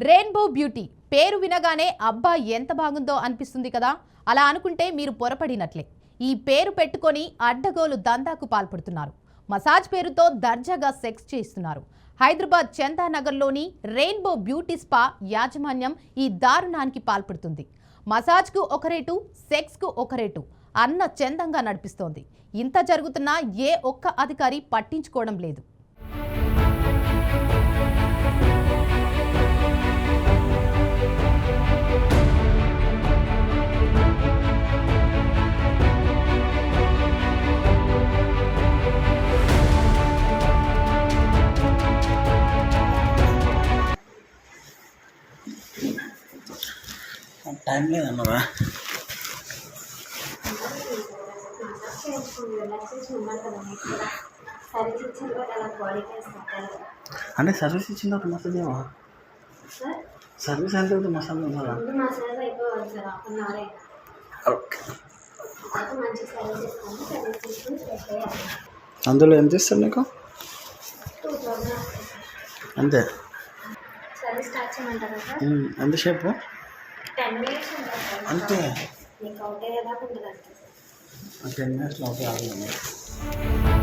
Rainbow beauty పేరు వినగానే అబ్బా ఎంత బాగుందో అనిపిస్తుంది కదా. అలా అనుకుంటే మీరు పొరపడినట్లే. ఈ పేరు పెట్టుకొని అడ్డగోలు దందాకు పాల్పడుతున్నారు. మసాజ్ పేరుతో దర్జాగా సెక్స్ చేస్తున్నారు. హైదరాబాద్ చందానగర్లోని రెయిన్బో బ్యూటీ స్పా యాజమాన్యం ఈ దారుణానికి పాల్పడుతుంది. మసాజ్కు ఒక రేటు, సెక్స్కు ఒక రేటు అన్న చందంగా నడిపిస్తోంది. ఇంత జరుగుతున్నా ఏ ఒక్క అధికారి పట్టించుకోవడం లేదు. టైం లేదన్నవా? అంటే సర్వీస్ ఇచ్చిన ఒక మసాజ్ ఏమో సర్వీస్ అంటే ఒక మసాజ్ ఉన్నదా? అందులో ఎంత ఇస్తారు నీకు? అంతే ఎంతసేపు? 10 minutes అంతే. మీకు అవుతే కదా ఉంటుంది. 10 minutes లోపల